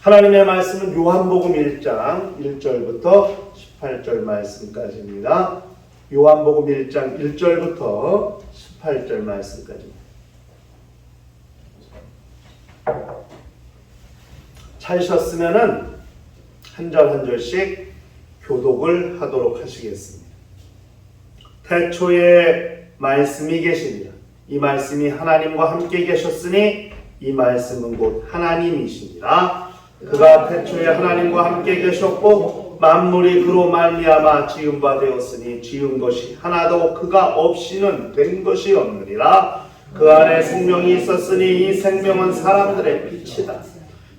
하나님의 말씀은 요한복음 1장 1절부터 18절 말씀까지입니다. 요한복음 1장 1절부터 18절 말씀까지입니다. 찾으셨으면은 한 절 한 절씩 교독을 하도록 하시겠습니다. 태초에 말씀이 계시니라. 이 말씀이 하나님과 함께 계셨으니 이 말씀은 곧 하나님이시니라. 그가 태초에 하나님과 함께 계셨고 만물이 그로 말미암아 지은 바 되었으니 지은 것이 하나도 그가 없이는 된 것이 없느니라. 그 안에 생명이 있었으니 이 생명은 사람들의 빛이다.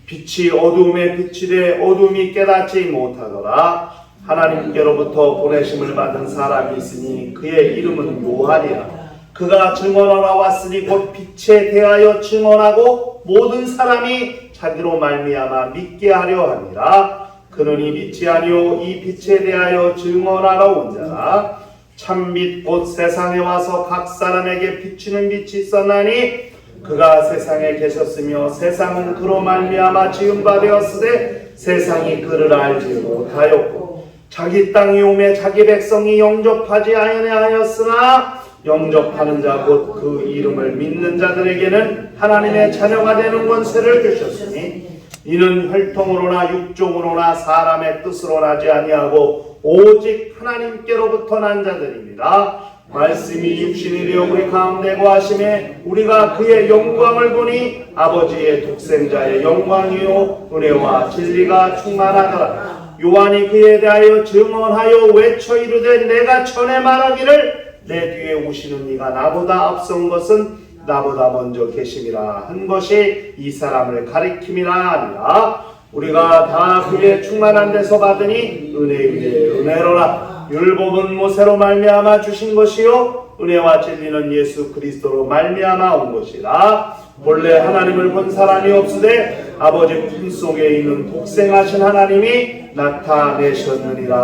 빛이 어두움에 비치되 어두움이 깨닫지 못하더라. 하나님께로부터 보내심을 받은 사람이 있으니 그의 이름은 요한이라. 그가 증언하러 왔으니 곧 빛에 대하여 증언하고 모든 사람이 자기로 말미암아 믿게 하려 함이라. 그는 이 빛이 아니요 이 빛에 대하여 증언하러 온 자라. 참빛 곧 세상에 와서 각 사람에게 비추는 빛이 있었나니 그가 세상에 계셨으며 세상은 그로 말미암아 지은 바 되었으되 세상이 그를 알지 못하였고 자기 땅이 오매 자기 백성이 영접하지 아니하였으나 영접하는 자 곧 그 이름을 믿는 자들에게는 하나님의 자녀가 되는 권세를 주셨으니 이는 혈통으로나 육종으로나 사람의 뜻으로 나지 아니하고 오직 하나님께로부터 난 자들입니다. 말씀이 육신이 되어 우리 가운데 거하심에 우리가 그의 영광을 보니 아버지의 독생자의 영광이요 은혜와 진리가 충만하더라. 요한이 그에 대하여 증언하여 외쳐 이르되 내가 전에 말하기를 내 뒤에 오시는 이가 나보다 앞선 것은 나보다 먼저 계심이라 한 것이 이 사람을 가리킴이라 하니라. 우리가 다 그의 충만한 데서 받으니 은혜 위에 은혜로라. 율법은 모세로 말미암아 주신 것이요 은혜와 진리는 예수 그리스도로 말미암아 온 것이라. 본래 하나님을 본 사람이 없으되 아버지 품속에 있는 독생하신 하나님이 나타내셨느니라.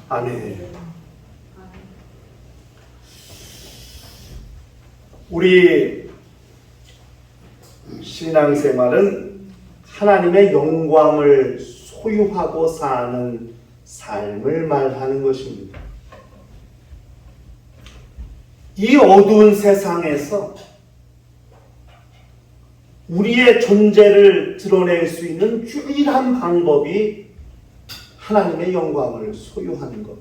아멘. 우리 신앙생활은 하나님의 영광을 소유하고 사는 삶을 말하는 것입니다. 이 어두운 세상에서 우리의 존재를 드러낼 수 있는 유일한 방법이 하나님의 영광을 소유하는 것.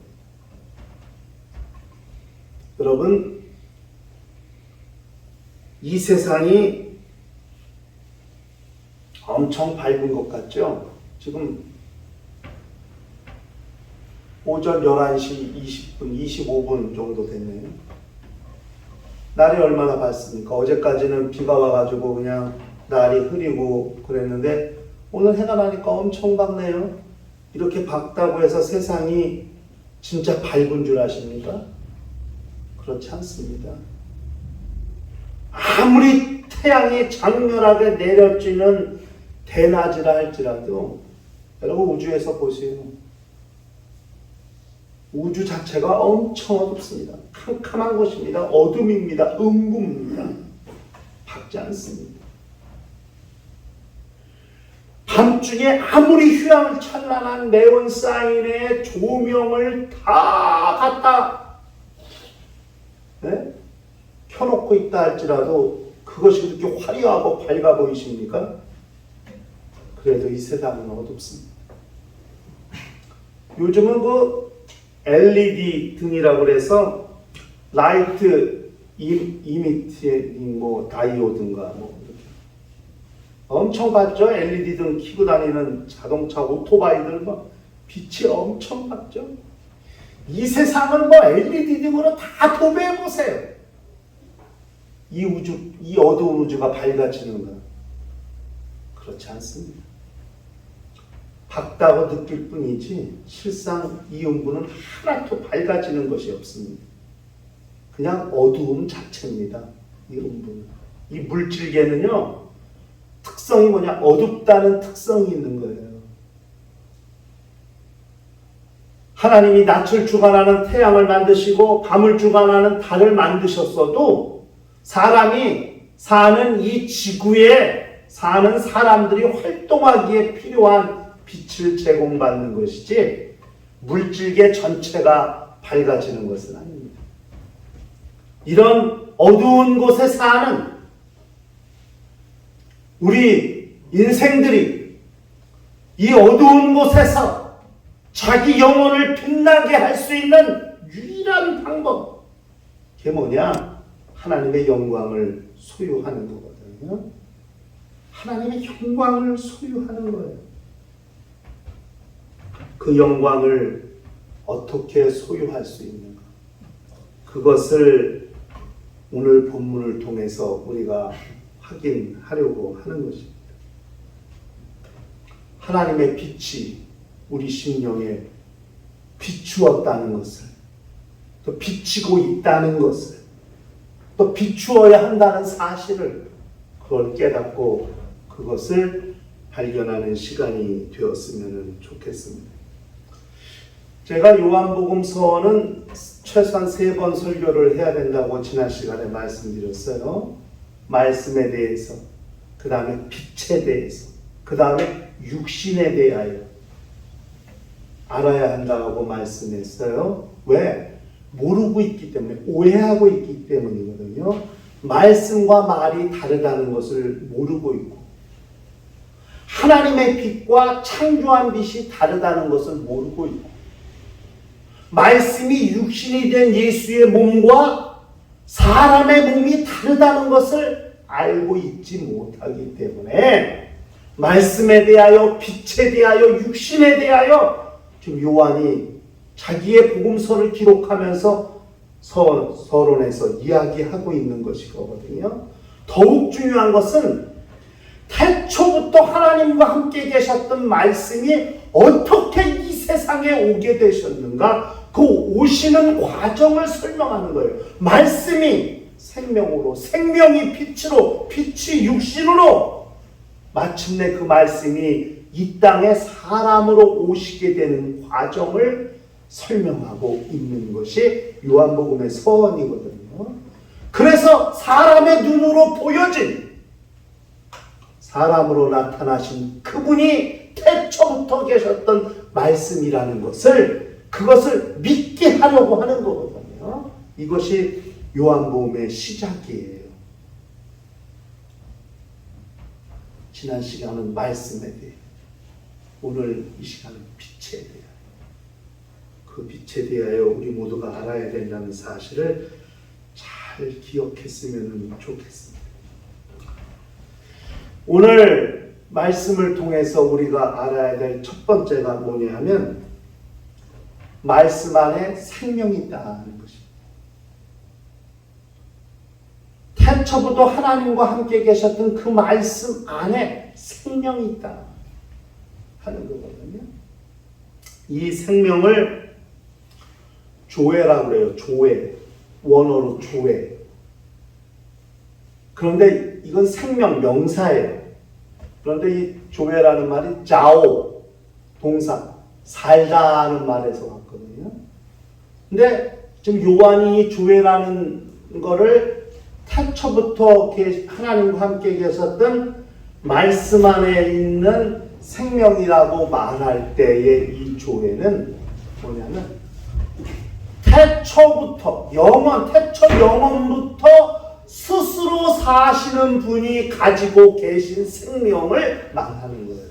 여러분, 이 세상이 엄청 밝은 것 같죠? 지금 오전 11시 20분, 25분 정도 됐네요. 날이 얼마나 밝습니까? 어제까지는 비가 와가지고 그냥 날이 흐리고 그랬는데 오늘 해가 나니까 엄청 밝네요. 이렇게 밝다고 해서 세상이 진짜 밝은 줄 아십니까? 그렇지 않습니다. 아무리 태양이 장렬하게 내려지는 대낮이라 할지라도 여러분 우주에서 보세요. 우주 자체가 엄청 어둡습니다. 캄캄한 것입니다. 어둠입니다. 음부입니다. 밝지 않습니다. 밤중에 아무리 휴양 찬란한 네온 사인의 조명을 다 갖다 켜놓고 있다 할지라도 그것이 그렇게 화려하고 밝아 보이십니까? 그래도 이 세상은 어둡습니다. 요즘은 그 LED 등이라고 그래서 라이트 이미팅 다이오드인가 이렇게 엄청 밝죠? LED 등 켜고 다니는 자동차 오토바이들 빛이 엄청 밝죠? 이 세상을 LED 등으로 다 도배해 보세요. 이 우주, 이 어두운 우주가 밝아지는가? 그렇지 않습니다. 밝다고 느낄 뿐이지 실상 이 음부는 하나도 밝아지는 것이 없습니다. 그냥 어두움 자체입니다. 이 음부는. 이 물질계는요, 특성이 뭐냐? 어둡다는 특성이 있는 거예요. 하나님이 낯을 주관하는 태양을 만드시고 밤을 주관하는 달을 만드셨어도 사람이 사는 이 지구에 사는 사람들이 활동하기에 필요한 빛을 제공받는 것이지 물질계 전체가 밝아지는 것은 아닙니다. 이런 어두운 곳에 사는 우리 인생들이 이 어두운 곳에서 자기 영혼을 빛나게 할 수 있는 유일한 방법, 그게 뭐냐? 하나님의 영광을 소유하는 거거든요. 하나님의 영광을 소유하는 거예요. 그 영광을 어떻게 소유할 수 있는가? 그것을 오늘 본문을 통해서 우리가 확인하려고 하는 것입니다. 하나님의 빛이 우리 심령에 비추었다는 것을, 또 비치고 있다는 것을, 또 비추어야 한다는 사실을 그걸 깨닫고 그것을 발견하는 시간이 되었으면 좋겠습니다. 제가 요한복음서는 최소한 3번 설교를 해야 된다고 지난 시간에 말씀드렸어요. 말씀에 대해서, 그 다음에 빛에 대해서, 그 다음에 육신에 대하여 알아야 한다고 말씀했어요. 왜? 모르고 있기 때문에, 오해하고 있기 때문이거든요. 말씀과 말이 다르다는 것을 모르고 있고, 하나님의 빛과 창조한 빛이 다르다는 것을 모르고 있고, 말씀이 육신이 된 예수의 몸과 사람의 몸이 다르다는 것을 알고 있지 못하기 때문에 말씀에 대하여, 빛에 대하여, 육신에 대하여 지금 요한이 자기의 복음서를 기록하면서 서론에서 이야기하고 있는 것이거든요. 더욱 중요한 것은 태초부터 하나님과 함께 계셨던 말씀이 어떻게 이 세상에 오게 되셨는가, 그 오시는 과정을 설명하는 거예요. 말씀이 생명으로, 생명이 빛으로, 빛이 육신으로 마침내 그 말씀이 이 땅에 사람으로 오시게 되는 과정을 설명하고 있는 것이 요한복음의 서원이거든요. 그래서 사람의 눈으로 보여진, 사람으로 나타나신 그분이 태초부터 계셨던 말씀이라는 것을, 그것을 믿게 하려고 하는 거거든요. 이것이 요한복음의 시작이에요. 지난 시간은 말씀에 대해, 오늘 이 시간은 빛에 대해, 그 빛에 대하여 우리 모두가 알아야 된다는 사실을 잘 기억했으면 좋겠습니다. 오늘 말씀을 통해서 우리가 알아야 될 첫 번째가 뭐냐 하면 말씀 안에 생명이 있다는 것입니다. 태초부터 하나님과 함께 계셨던 그 말씀 안에 생명이 있다 하는 거거든요. 이 생명을 조회라고 그래요. 조회. 원어로 조회. 그런데 이건 생명 명사예요. 그런데 이 조회라는 말이 자오, 동사, 살다는 말에서 왔거든요. 근데 지금 요한이 이 조회라는 거를 태초부터 하나님과 함께 계셨던 말씀 안에 있는 생명이라고 말할 때의 이 조회는 뭐냐면 태초부터, 태초 영원부터 스스로 사시는 분이 가지고 계신 생명을 말하는 거예요.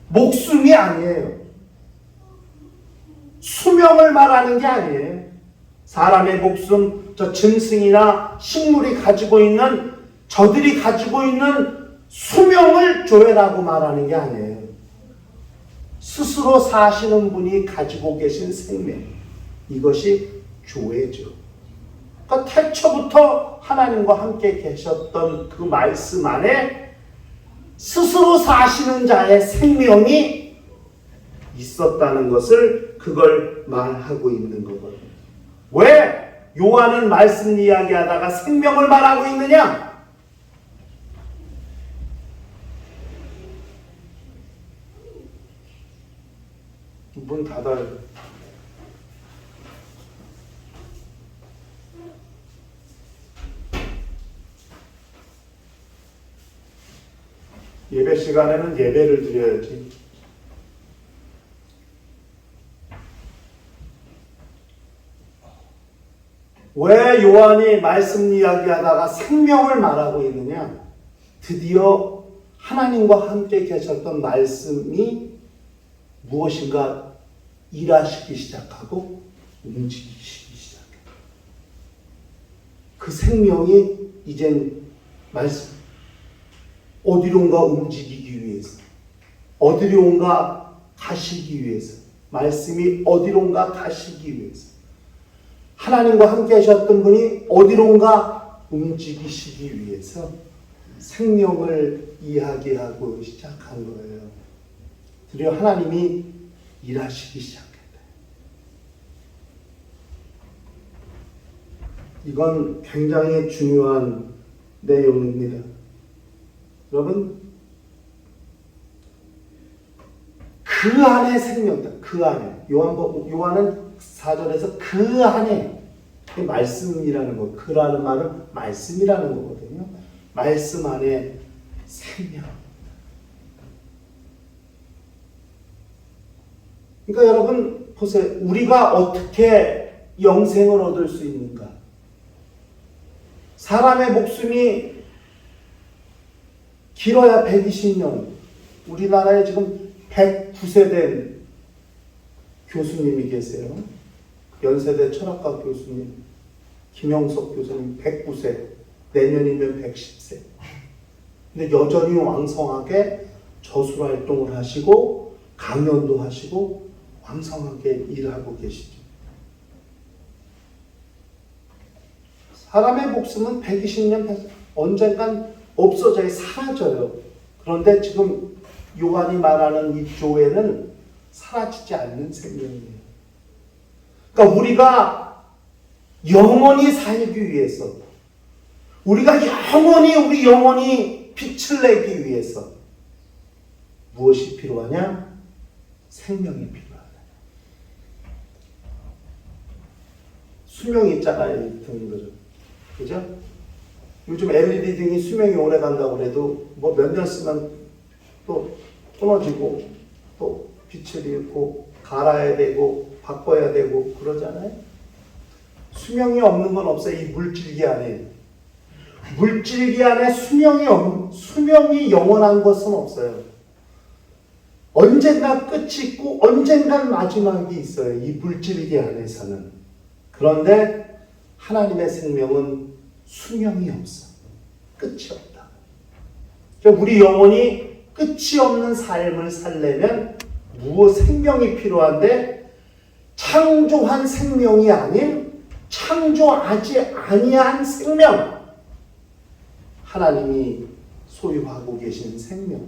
목숨이 아니에요. 수명을 말하는 게 아니에요. 사람의 목숨, 저 짐승이나 식물이 가지고 있는, 저들이 가지고 있는 수명을 조회라고 말하는 게 아니에요. 스스로 사시는 분이 가지고 계신 생명, 이것이 조회죠. 그러니까 태초부터 하나님과 함께 계셨던 그 말씀 안에 스스로 사시는 자의 생명이 있었다는 것을, 그걸 말하고 있는 거거든요. 왜 요한은 말씀 이야기하다가 생명을 말하고 있느냐? 문 닫아요. 예배 시간에는 예배를 드려야지. 왜 요한이 말씀 이야기하다가 생명을 말하고 있느냐? 드디어 하나님과 함께 계셨던 말씀이 무엇인가 일하시기 시작하고 움직이기 시작해요. 그 생명이 이젠 말씀 어디론가 움직이기 위해서, 어디론가 가시기 위해서, 말씀이 어디론가 가시기 위해서, 하나님과 함께 하셨던 분이 어디론가 움직이시기 위해서 생명을 이야기하고 시작한 거예요. 드디어 하나님이 일하시기 시작했다. 이건 굉장히 중요한 내용입니다. 여러분, 그 안에 생명이다. 그 안에. 요한은 4절에서 그 안에 말씀이라는 거, 그라는 말은 말씀이라는 거거든요. 말씀 안에 생명. 그러니까 여러분 보세요. 우리가 어떻게 영생을 얻을 수 있는가? 사람의 목숨이 길어야 120년. 우리나라에 지금 109세 된 교수님이 계세요. 연세대 철학과 교수님 김영석 교수님 109세. 내년이면 110세. 근데 여전히 왕성하게 저술 활동을 하시고 강연도 하시고 왕성하게 일하고 계시죠. 사람의 목숨은 120년 언젠간 없어져야 사라져요. 그런데 지금 요한이 말하는 이 교회는 사라지지 않는 생명이에요. 그러니까 우리가 영원히 살기 위해서, 우리가 우리 영혼이 빛을 내기 위해서 무엇이 필요하냐? 생명이 필요하다. 수명이 있잖아요. 등들은. 그죠? 요즘 LED 등이 수명이 오래 간다고 그래도 뭐 몇 년 쓰면 또 끊어지고 또 빛을 잃고 갈아야 되고 바꿔야 되고 그러잖아요. 수명이 없는 건 없어요. 이 물질기 안에. 물질기 안에 수명이 영원한 것은 없어요. 언젠가 끝이 있고 언젠가 마지막이 있어요. 이 물질기 안에서는. 그런데 하나님의 생명은 수명이 없어. 끝이 없다. 우리 영혼이 끝이 없는 삶을 살려면 생명이 필요한데 창조한 생명이 아닌 창조하지 아니한 생명. 하나님이 소유하고 계신 생명.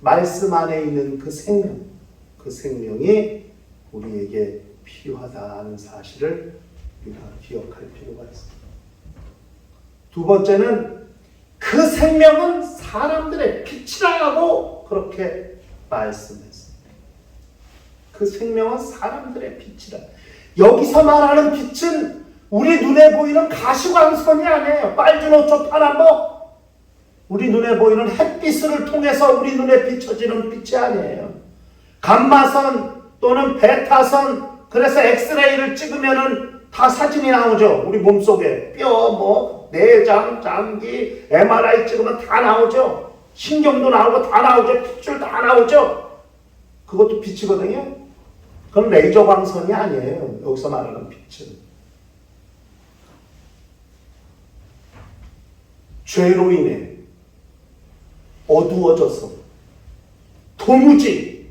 말씀 안에 있는 그 생명. 그 생명이 우리에게 필요하다는 사실을 우리가 기억할 필요가 있습니다. 두 번째는 그 생명은 사람들의 빛이라고 그렇게 말씀했습니다. 그 생명은 사람들의 빛이라. 여기서 말하는 빛은 우리 눈에 보이는 가시광선이 아니에요. 빨주노초 파남보. 우리 눈에 보이는 햇빛을 통해서 우리 눈에 비춰지는 빛이 아니에요. 감마선 또는 베타선, 그래서 엑스레이를 찍으면은 다 사진이 나오죠. 우리 몸속에 뼈, 내장, 장기, MRI 찍으면 다 나오죠. 신경도 나오고 다 나오죠. 핏줄 다 나오죠. 그것도 빛이거든요. 그건 레이저 광선이 아니에요. 여기서 말하는 빛은. 죄로 인해 어두워져서 도무지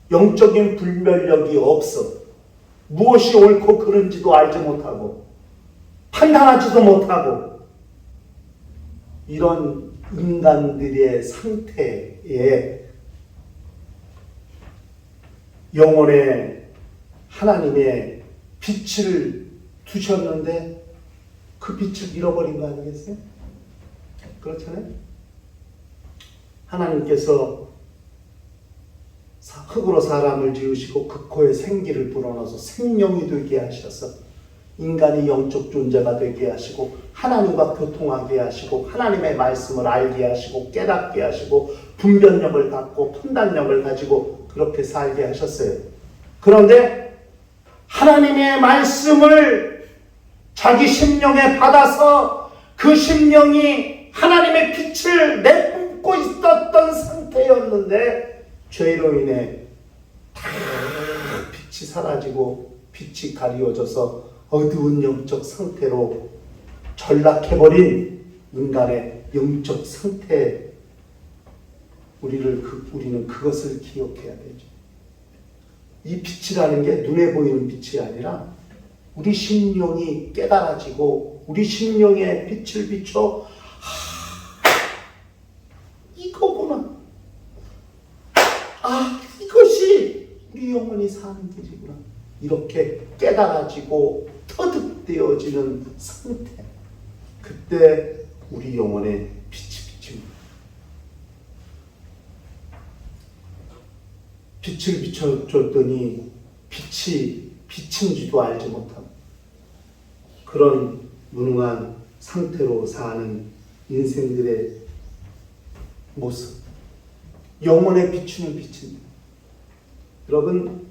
영적인 분별력이 없어. 무엇이 옳고 그른지도 알지 못하고 판단하지도 못하고 이런 인간들의 상태에 영혼에 하나님의 빛을 두셨는데 그 빛을 잃어버린 거 아니겠어요? 그렇잖아요? 하나님께서 흙으로 사람을 지으시고 그 코에 생기를 불어넣어서 생명이 되게 하셔서 인간이 영적 존재가 되게 하시고 하나님과 교통하게 하시고 하나님의 말씀을 알게 하시고 깨닫게 하시고 분별력을 갖고 판단력을 가지고 그렇게 살게 하셨어요. 그런데 하나님의 말씀을 자기 심령에 받아서 그 심령이 하나님의 빛을 내뿜고 있었던 상태였는데 죄로 인해 다 빛이 사라지고 빛이 가리워져서 어두운 영적 상태로 전락해버린 인간의 영적 상태, 우리는 그것을 기억해야 되죠. 이 빛이라는 게 눈에 보이는 빛이 아니라 우리 심령이 깨달아지고 우리 심령에 빛을 비춰 이거구나. 이것이 우리 영혼이 사는 길이구나. 이렇게 깨달아지고 터득되어지는 상태. 그때 우리 영혼에 빛이 비칩니다. 빛을 비춰줬더니 빛이 빛인지도 알지 못한 그런 무능한 상태로 사는 인생들의 모습. 영혼에 비추는 빛입니다. 여러분,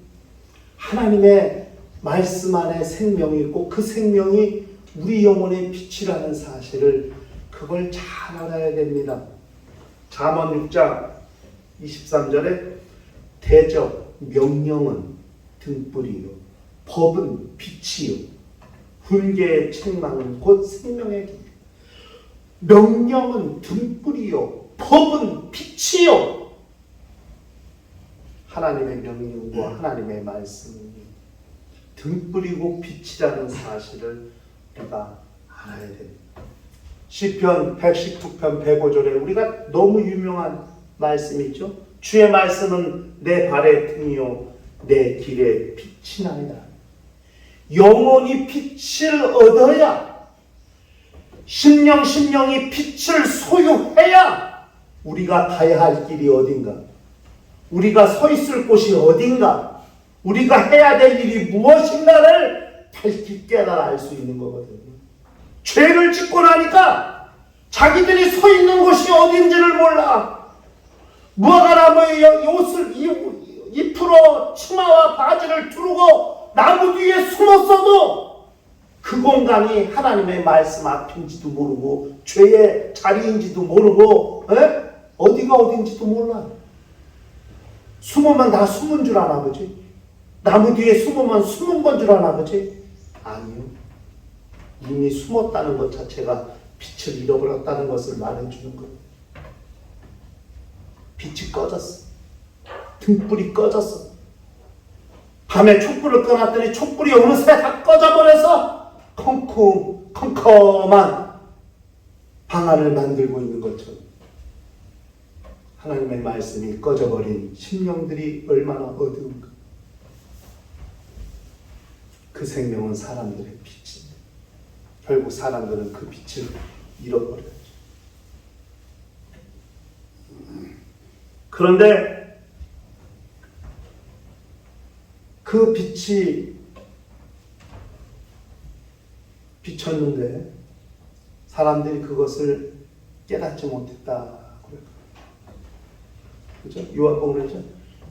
하나님의 말씀 안에 생명이 있고 그 생명이 우리 영혼의 빛이라는 사실을 그걸 잘 알아야 됩니다. 잠언 6장 23절에 대적 명령은 등불이요 법은 빛이요 훈계의 책망은 곧 생명의 길. 명령은 등불이요 법은 빛이요. 하나님의 명령과 하나님의 말씀이 등불이고 빛이라는 사실을 우리가 알아야 됩니다. 시편 119편 105절에 우리가 너무 유명한 말씀이 있죠. 주의 말씀은 내 발의 등이요 내 길의 빛이 나이다. 영혼이 빛을 얻어야 심령이 빛을 소유해야 우리가 가야 할 길이 어딘가, 우리가 서 있을 곳이 어딘가, 우리가 해야 될 일이 무엇인가를 밝히 깨달아 알 수 있는 거거든요. 죄를 짓고 나니까 자기들이 서 있는 곳이 어딘지를 몰라. 무화과나무의 옷을 잎으로 치마와 바지를 두르고 나무 뒤에 숨었어도 그 공간이 하나님의 말씀 앞인지도 모르고 죄의 자리인지도 모르고 어디가 어딘지도 몰라. 숨으면 다 숨은 줄 아나 보지. 나무 뒤에 숨으면 숨은 건 줄 아나 보지. 아니요. 이미 숨었다는 것 자체가 빛을 잃어버렸다는 것을 말해주는 거예요. 빛이 꺼졌어. 등불이 꺼졌어. 밤에 촛불을 꺼놨더니 촛불이 어느새 다 꺼져버려서 컴컴한 방 안을 만들고 있는 것처럼 하나님의 말씀이 꺼져버린 심령들이 얼마나 어두운가. 그 생명은 사람들의 빛인데 결국 사람들은 그 빛을 잃어버렸죠. 그런데 그 빛이 비쳤는데 사람들이 그것을 깨닫지 못했다. 그죠? 요한복음에서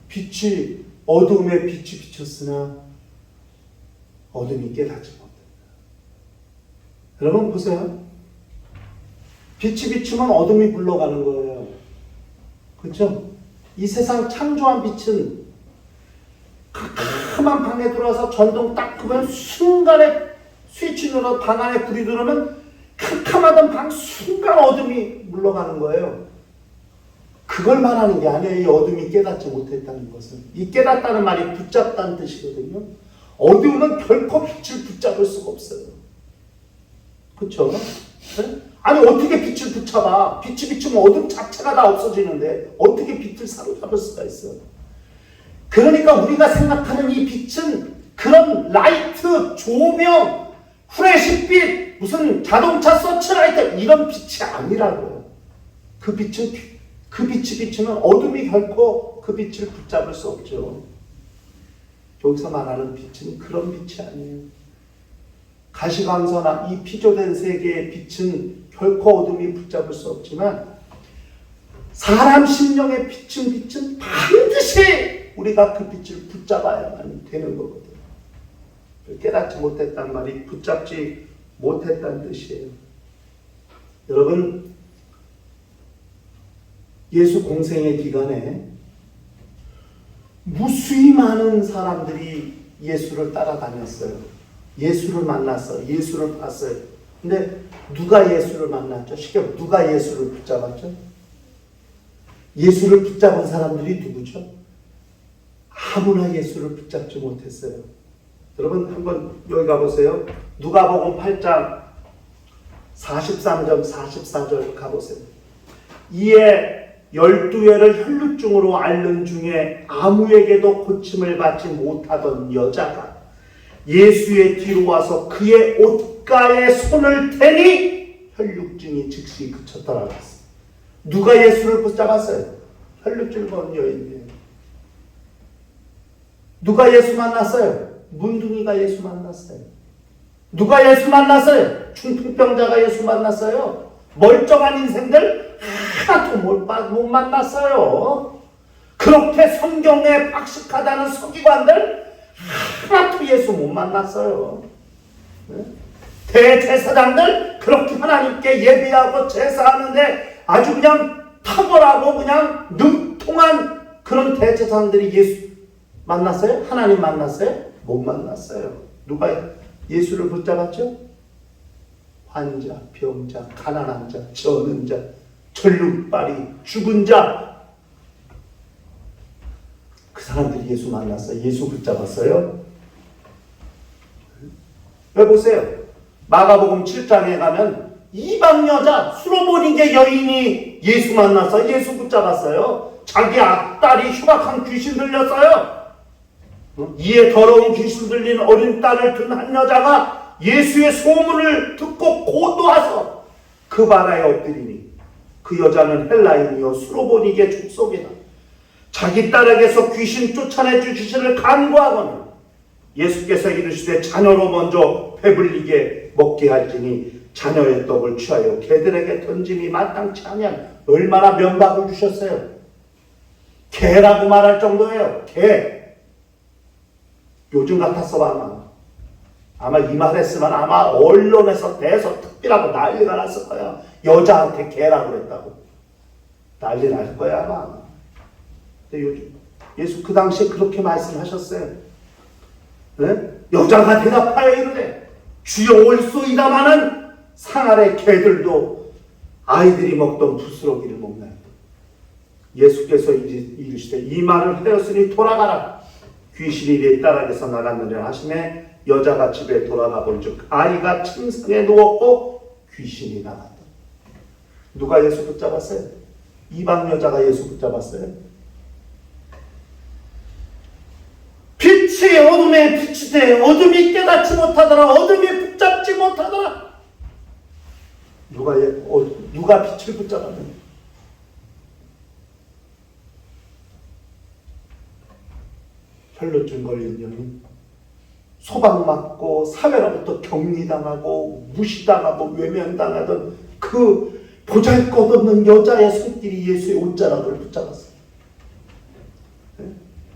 빛이 어둠에 빛이 비쳤으나 어둠이 깨닫지 못했다. 여러분 보세요. 빛이 비추면 어둠이 물러가는 거예요. 그렇죠? 이 세상 창조한 빛은 캄캄한 방에 들어와서 전등 딱 끄면 순간에 스위치 눌러 방 안에 불이 들어오면 캄캄하던 방 순간 어둠이 물러가는 거예요. 그걸 말하는 게 아니에요. 이 어둠이 깨닫지 못했다는 것은. 이 깨닫다는 말이 붙잡다는 뜻이거든요. 어둠은 결코 빛을 붙잡을 수가 없어요. 그렇죠? 네? 아니 어떻게 빛을 붙잡아? 빛이 비추면 어둠 자체가 다 없어지는데 어떻게 빛을 사로잡을 수가 있어? 그러니까 우리가 생각하는 이 빛은 그런 라이트, 조명, 후레쉬빛, 무슨 자동차 서치라이트 이런 빛이 아니라고요. 그 빛이 비추면 어둠이 결코 그 빛을 붙잡을 수 없죠. 여기서 말하는 빛은 그런 빛이 아니에요. 가시광선아 이 피조된 세계의 빛은 결코 어둠이 붙잡을 수 없지만 사람 심령의 빛은 반드시 우리가 그 빛을 붙잡아야만 되는 거거든요. 깨닫지 못했단 말이 붙잡지 못했다는 뜻이에요. 여러분, 예수 공생의 기간에 무수히 많은 사람들이 예수를 따라다녔어요. 예수를 만났어요. 예수를 봤어요. 근데 누가 예수를 만났죠? 쉽게 누가 예수를 붙잡았죠? 예수를 붙잡은 사람들이 누구죠? 아무나 예수를 붙잡지 못했어요. 여러분 한번 여기 가보세요. 누가복음 8장 43절 44절 가보세요. 이에 12회를 혈루증으로 앓는 중에 아무에게도 고침을 받지 못하던 여자가 예수의 뒤로 와서 그의 옷가에 손을 대니 혈루증이 즉시 그쳤더라. 누가 예수를 붙잡았어요? 혈루증 건 여인이에요. 누가 예수 만났어요? 문둥이가 예수 만났어요. 누가 예수 만났어요? 중풍병자가 예수 만났어요. 멀쩡한 인생들 하나도 못 만났어요. 그렇게 성경에 박식하다는 서기관들 하나도 예수 못 만났어요. 대제사장들 그렇게 하나님께 예배하고 제사하는데 아주 그냥 탁월하고 그냥 능통한 그런 대제사장들이 예수 만났어요? 하나님 만났어요? 못 만났어요. 누가 예수를 붙잡았죠? 환자, 병자, 가난한 자, 저는 자, 전lum발이, 죽은 자. 그 사람들이 예수 만났어요. 예수 붙잡았어요. 여기 보세요. 마가복음 7장에 가면 이방 여자 수로보니게 여인이 예수 만나서 예수 붙잡았어요. 자기 딸이 흉악한 귀신 들렸어요. 이에 더러운 귀신 들린 어린 딸을 둔 한 여자가 예수의 소문을 듣고 곧 와서 그 바다에 엎드리니 그 여자는 헬라인이요 수로보니게 족속이다. 자기 딸에게서 귀신 쫓아내 주시기를 간구하거늘 예수께서 이르시되 자녀로 먼저 배불리게 먹게 할지니 자녀의 떡을 취하여 개들에게 던짐이 마땅치 아니한 얼마나 면박을 주셨어요. 개라고 말할 정도예요. 개. 요즘 같았어 아마 이 말 했으면 아마 언론에서 대서특필하고 난리가 났을 거야. 여자한테 개라고 그랬다고. 난리 날 거야 아마. 근데 요즘 예수 그 당시에 그렇게 말씀하셨어요. 네? 여자가 대답하여 이르되 주여 올소이다마는 상 아래 개들도 아이들이 먹던 부스러기를 먹나요? 예수께서 이르시되 이 말을 하였으니 돌아가라. 귀신이 내 딸에게서 나갔느냐 하시매 여자가 집에 돌아가 본즉 아이가 침상에 누웠고 귀신이 나갔다. 누가 예수 붙잡았어요? 이방 여자가 예수 붙잡았어요. 빛이 어둠에 빛이 돼 어둠이 깨닫지 못하더라. 어둠이 붙잡지 못하더라. 누가 빛을 붙잡았느냐? 혈루증 걸린 여인, 소방맞고 사회로부터 격리당하고 무시당하고 외면당하던 그 보잘것없는 여자의 손길이 예수의 옷자락을 붙잡았어요.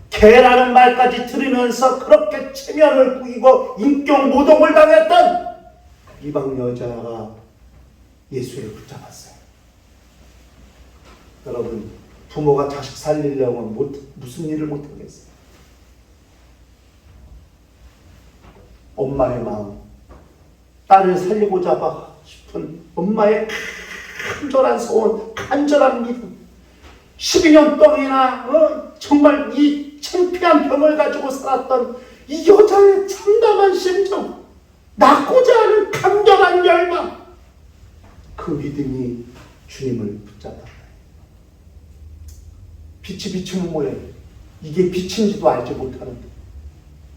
개라는 말까지 들으면서 그렇게 체면을 구기고 인격 모독을 당했던 이방 여자가 예수를 붙잡았어요. 여러분, 부모가 자식 살리려면 무슨 일을 못하겠어요? 엄마의 마음, 딸을 살리고자 싶은 엄마의 간절한 소원, 간절한 믿음, 12년 동안이나 정말 이 창피한 병을 가지고 살았던 이 여자의 참담한 심정, 낳고자 하는 간절한 열망, 그 믿음이 주님을 붙잡았다. 빛이 비추는 모양, 이게 빛인지도 알지 못하는데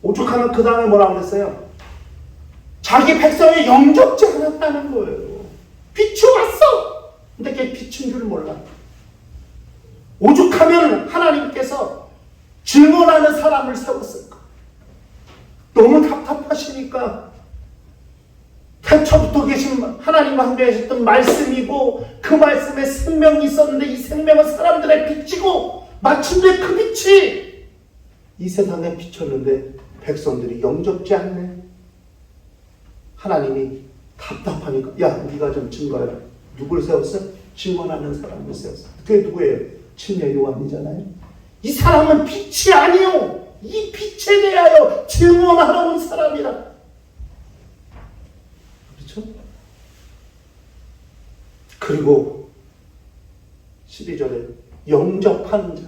오죽하면 그 다음에 뭐라고 그랬어요? 자기 백성이 영접지 않았다는 거예요. 빛이 왔어! 근데 그게 빛인 줄 몰라. 오죽하면 하나님께서 질문하는 사람을 세웠을까? 너무 답답하시니까 태초부터 계신 하나님과 함께 하셨던 말씀이고 그 말씀에 생명이 있었는데 이 생명은 사람들의 빛이고 마침내 그 빛이 이 세상에 비쳤는데 백성들이 영접지 않네. 하나님이 답답하니까 야 네가 좀 증거해라. 누굴 세웠어? 증언하는 사람을 세웠어. 그게 누구예요? 침례 요한이잖아요. 이 사람은 빛이 아니요. 이 빛에 대하여 증언하러 온 사람이라. 그렇죠? 그리고 12절에 영접하는 자,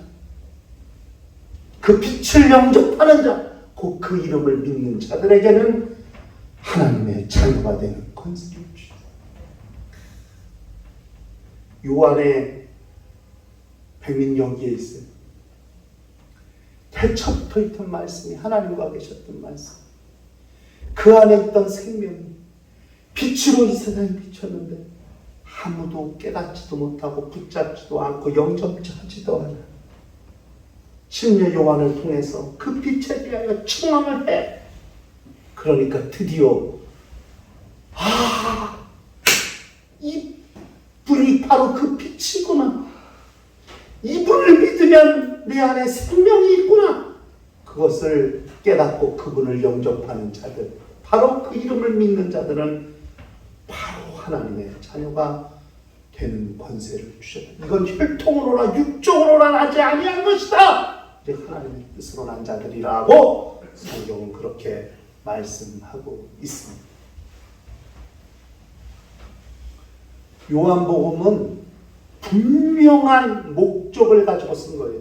그 빛을 영접하는 자, 곧 그 이름을 믿는 자들에게는 하나님의 자녀가 되는 권세를 주셨다. 요한의 백민 여기에 있어요. 태초부터 있던 말씀이 하나님과 계셨던 말씀. 그 안에 있던 생명이 빛으로 이 세상에 비쳤는데 아무도 깨닫지도 못하고 붙잡지도 않고 영접하지도 않아. 침례 요한을 통해서 그 빛에 대하여 충만을 해. 그러니까 드디어 이 분이 바로 그 빛이구나. 이분을 믿으면 내 안에 생명이 있구나. 그것을 깨닫고 그분을 영접하는 자들, 바로 그 이름을 믿는 자들은 바로 하나님의 자녀가 되는 권세를 주셨다. 이건 혈통으로나 육종으로나 나지 아니한 것이다. 이제 하나님의 뜻으로 난 자들이라고 성경은 그렇게 말씀하고 있습니다. 요한복음은 분명한 목적을 가지고 쓴 거예요.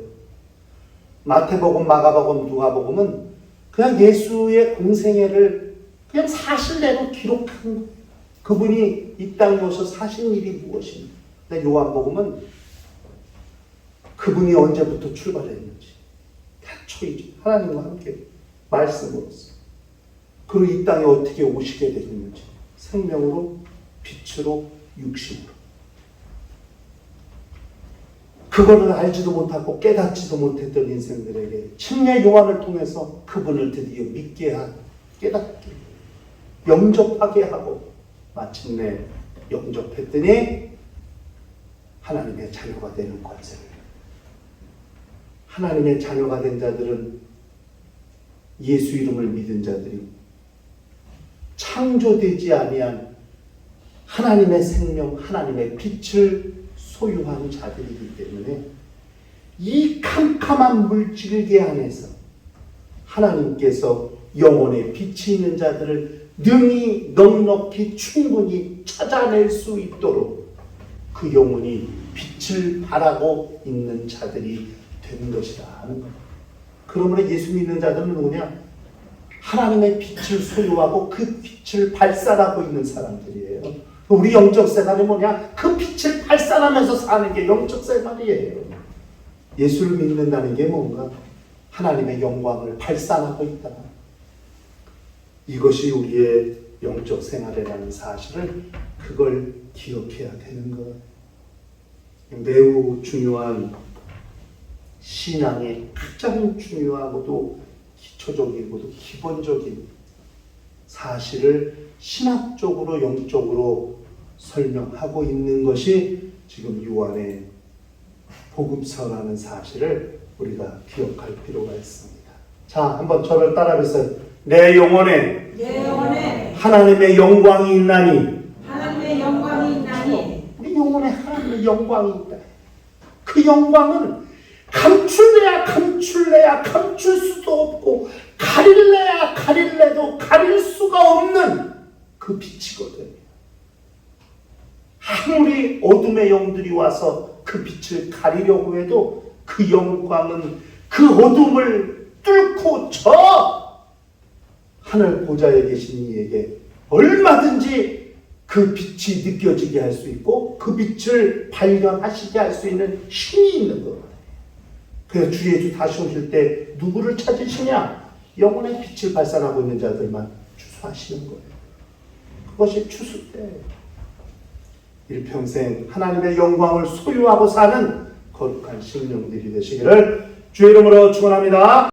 마태복음, 마가복음, 누가복음은 그냥 예수의 공생애를 그냥 사실대로 기록한 거예요. 그분이 이 땅에 오셔서 하신 일이 무엇인가. 근데 요한복음은 그분이 언제부터 출발했는지, 태초이죠. 하나님과 함께 말씀으로써. 그리고 이 땅에 어떻게 오시게 되셨는지, 생명으로, 빛으로, 육신으로. 그거를 알지도 못하고 깨닫지도 못했던 인생들에게 침례 요한을 통해서 그분을 드디어 믿게 하고 깨닫게 영접하게 하고 마침내 영접했더니 하나님의 자녀가 되는 권세를. 하나님의 자녀가 된 자들은 예수 이름을 믿은 자들이 창조되지 아니한 하나님의 생명, 하나님의 빛을 소유한 자들이기 때문에 이 캄캄한 물질계 안에서 하나님께서 영혼의 빛이 있는 자들을 능히 넉넉히 충분히 찾아낼 수 있도록 그 영혼이 빛을 발하고 있는 자들이 되는 것이라 하는 겁니다. 그러므로 예수 믿는 자들은 누구냐? 하나님의 빛을 소유하고 그 빛을 발산하고 있는 사람들이에요. 우리 영적 생활이 뭐냐? 그 빛을 발산하면서 사는 게 영적 생활이에요. 예수를 믿는다는 게 뭔가? 하나님의 영광을 발산하고 있다. 이것이 우리의 영적 생활이라는 사실을 그걸 기억해야 되는 것. 매우 중요한 신앙의 가장 중요하고도 기초적이고도 기본적인 사실을 신학적으로 영적으로 설명하고 있는 것이 지금 요한의 복음서라는 사실을 우리가 기억할 필요가 있습니다. 자, 한번 저를 따라해보세요. 내 영혼에 하나님의 영광이 있나니. 우리 영혼에 하나님의 영광이 있다. 그 영광은 감출래야 감출 수도 없고 가릴래야 가릴래도 가릴 수가 없는 그 빛이거든요. 아무리 어둠의 영들이 와서 그 빛을 가리려고 해도 그 영광은 그 어둠을 뚫고 저 하늘 보좌에 계신 이에게 얼마든지 그 빛이 느껴지게 할 수 있고 그 빛을 발견하시게 할 수 있는 힘이 있는 거예요. 그래서 주 예수 다시 오실 때 누구를 찾으시냐? 영혼의 빛을 발산하고 있는 자들만 추수하시는 거예요. 그것이 추수 때예요. 일평생 하나님의 영광을 소유하고 사는 거룩한 심령들이 되시기를 주의 이름으로 축원합니다.